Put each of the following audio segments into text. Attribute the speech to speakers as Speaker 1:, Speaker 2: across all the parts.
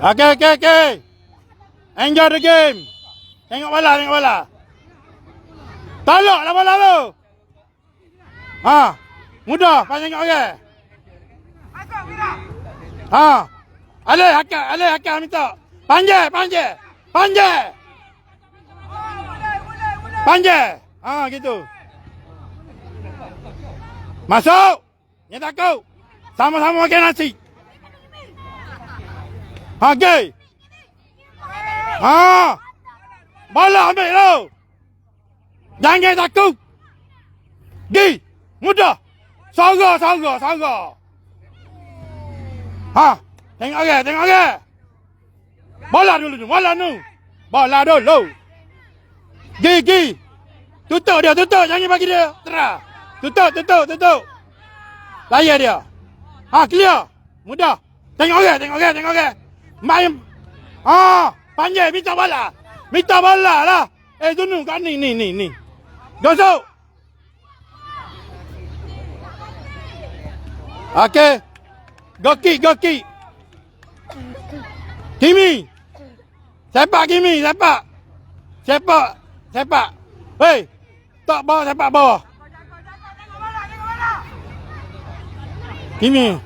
Speaker 1: Okey. Enjoy the game. Tengok bola. Tolaklah bola tu. Ha, mudah pasal tengok orang. Ha. Alih hakak minta. Panjang. Ha, gitu. Masuk. Ni takut. Sama-sama makan nasi. Okey. Ha. Bola ambil tu. Jangan takut. Gi. Mudah. Sorga. Ha. Tengok orang. Bola dulu. Bola dulu. Gi. Tutup dia. Jangan bagi dia terah. Tutup. Layar dia. Ha, clear. Mudah. Tengok orang. Main. Ha, panjang minta bola lah. Tunu kat ni. Gosok. Okey. Goki. Kimi. Sepak. Hei. Tak bawah, sepak bawah. Kimi.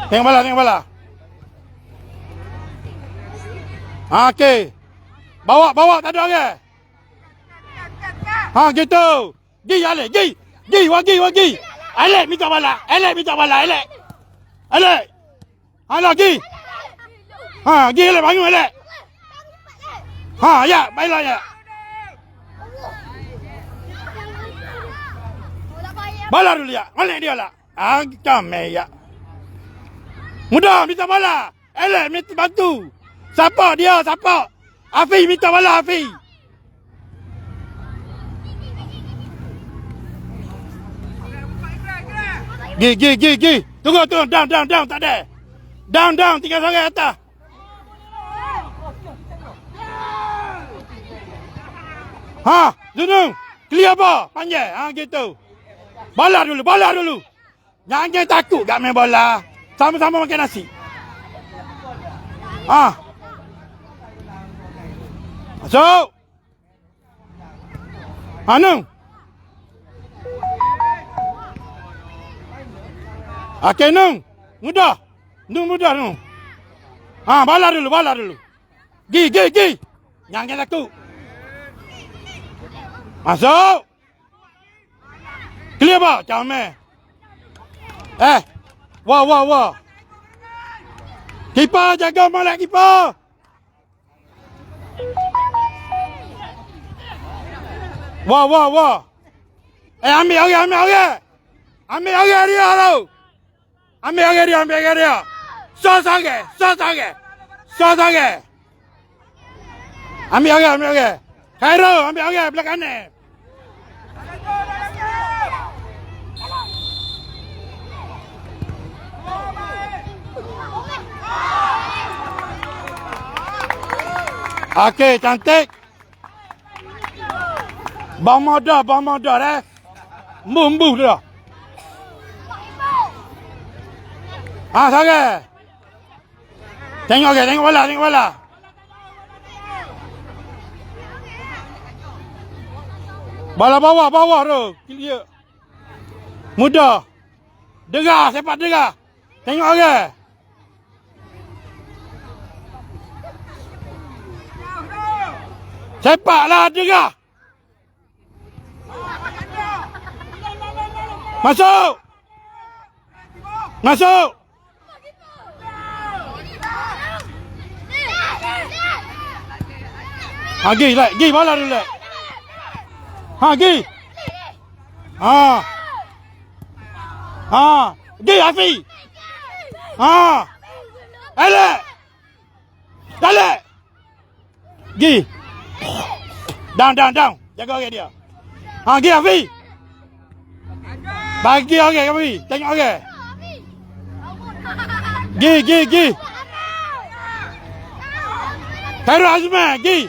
Speaker 1: Tengok bola. Okey. Bawa tak ada orang. Ha, gitu. Gi Alek. Wagi. Alek minta bola. Alek. Alah, gi. Ha, gi Alek bangun Alek. Ha, ya, baiklah ya. Bola dulu ya. Alek dia lah. Ah, kamai ya. Mudah minta bola. Alek minta bantu. Siapa dia? Afi minta bola, Afi. Gi. Tunggu. Down. Tak ada. Down. Tinggal seorang atas. Ha, Zunung. Clear ball. Panjang. Ha, gitu. Bola dulu. Jangan takut kat main bola. Sama-sama makan nasi. Ha. Masuk. Nung. Okey, Nung. Mudah. Ha, bola dulu. Gi. Jangan takut. Masuk. Clear ball. Comel. Wah. Keeper jaga molek keeper. Wah. Ambil orang. Ambil orang dia tu. Ambil orang dia. Sosage. Ambil orang. Khairul, ambil orang belah kanan. Okey, cantik. Bang moda dah. Embuh dah. Ha, sore. Tengok bola. Bola bawah tu. Clear. Mudah. Sepak derah. Tengok orang. Sepaklah derah. Masuk. Ha, gi bola dulu. Ha, gi. Ha. Gi Afi. Ha. Alek. Gi. Down. Jaga orang dia. Ha, gi Afi. Bagi orang Afi. Tengok orang. Gi. Khairul Azman, gi.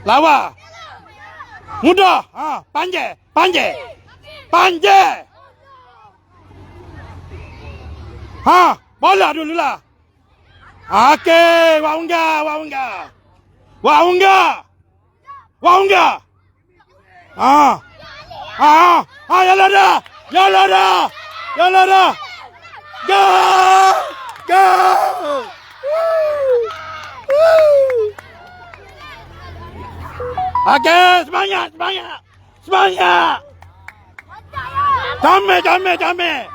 Speaker 1: Lawa. Mudah. Ha, panjang. Ha, bola dululah. Okey, wah unggah. Wah unggah. Yalah dah. Go! Go! Okey, semangat. Comel.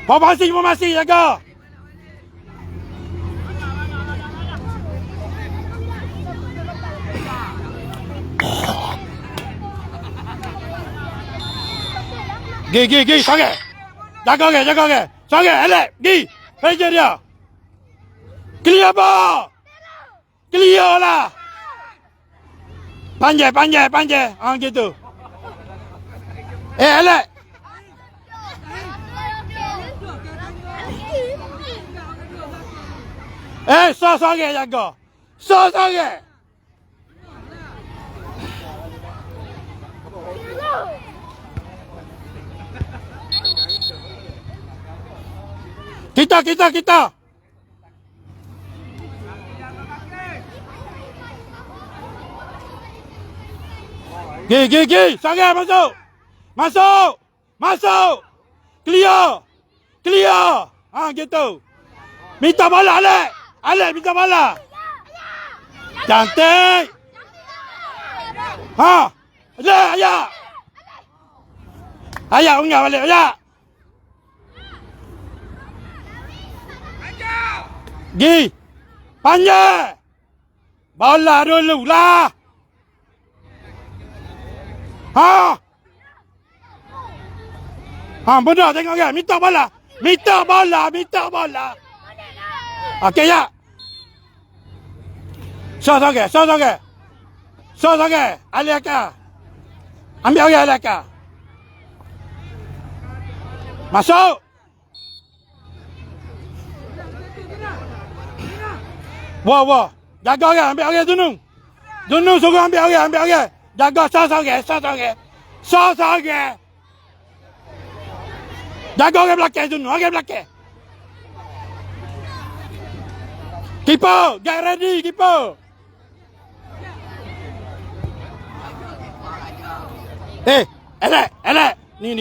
Speaker 1: Formasi jaga. Gi, sorry. Jaga ke. Sorry, elek. Gi. Pressure dia. Clear ball. Clear lah. Panjai. Gitu. Elek. Sorry jaga. Sorry. Kita. Gi. Sorry, masuk. Clear. Gitu. Minta bola, Alek minta bola. Cantik. Ayah unggah balik, ayah. Gi. Panjang. Bola dulu lah. Benar tengok kan. Minta bola. Okey ya. Sorry. Aleka. Ambil orang Aleka. Masuk. Wah. Jaga orang, ambil orang Dunung. Dunung suruh ambil orang. Jaga sorry. Jaga orang belakang Dunung, Keeper, get ready keeper. Elek. Ni.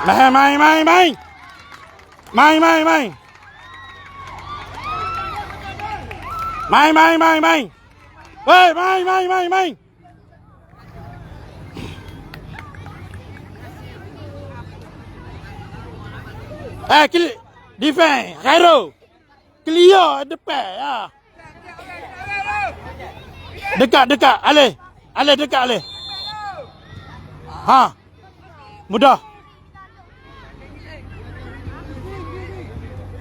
Speaker 1: Main. Main. Woi, main. Defend, Khairul. Clear depan ya. Dekat. Aleh dekat Aleh. Mudah.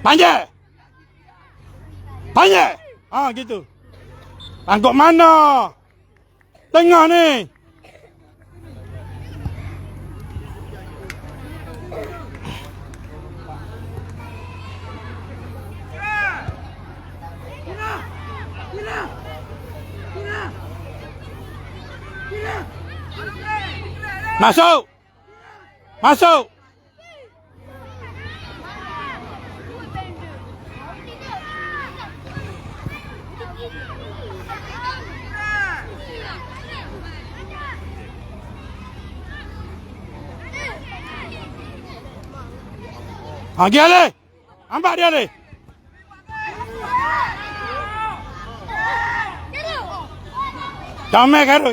Speaker 1: Panjang. Gitu. Tangkap mana? Tengah ni. Masuk. Dia le. Nampak dia le. Jamai Khairul.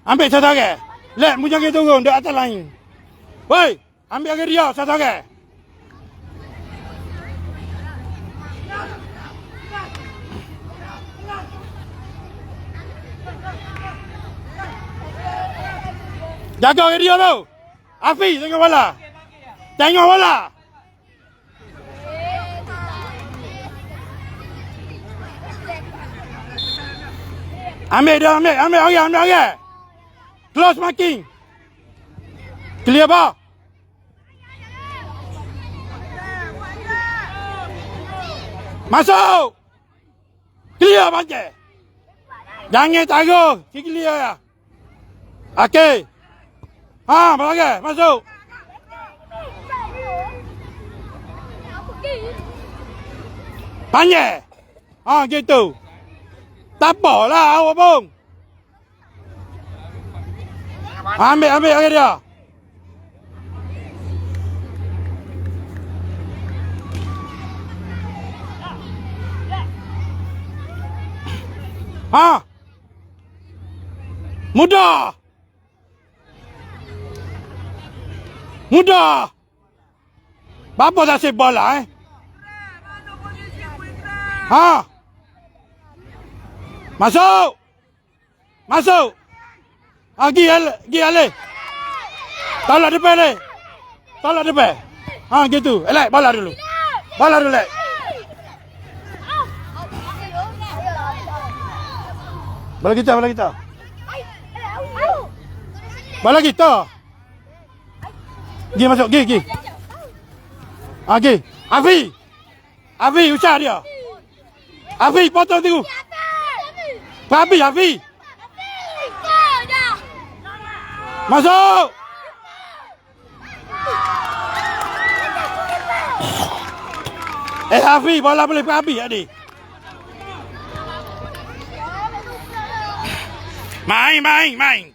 Speaker 1: Ambil satu ke. Let mujang turun di atas lain. Woi, ambil ke dia satu ke. Jaga ke dia tu. Afiz tengok bola. Ambil orang. Close marking. Clear ball. Masuk. Clear panjang. Jangan taruh. Clear ya. Okey. Ha, bagi, masuk. Panjang. Ha, gitu. Tak apalah awak pun. Ambil dia. Ha. Mudah. Bapa tak sip bola Ha. Masuk. Gi ale. Tolak depan. Ha gitu. Elak bola dulu. Elak. Bola kita. Bola kita. Gi masuk, gi. Ha, gi. Afi, usah dia. Afi, potong tu. Afi. Masuk. Afi, bola boleh ke Afi tadi. Main. Main.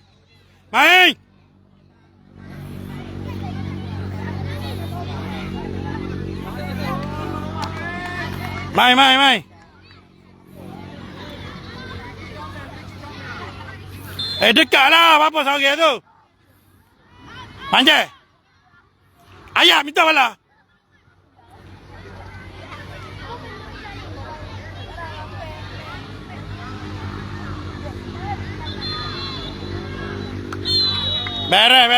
Speaker 1: Dekatlah apa sorang tu. Panjang. Ayah minta bola. Beres.